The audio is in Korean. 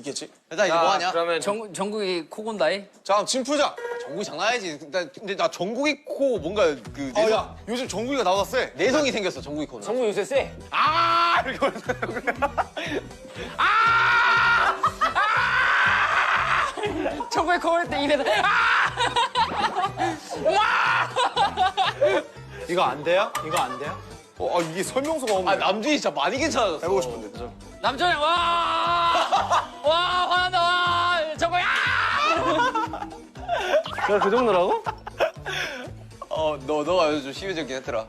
있겠지? 일단 이제 뭐 하냐? 그러면 정국이 코 곤다이? 자, 그럼 짐 풀자. 정국이 장난아니지. 근데 나 정국이 코 뭔가 그 내성, 야, 요즘 정국이가 나보다 세. 내성이 생겼어 정국이 코는. 정국 요새 세. 아 이렇게 하면서 정국이 코 올 때 입에서 이거 안 돼요? 이거 안 돼요? 이게 설명서가 없네. 아 남준이 진짜 많이 괜찮아졌어. 해보고 싶은데. 남준이 와 화난다 와 정국이 내가 그 정도라고? 너가 요즘 좀 심해졌긴 했더라.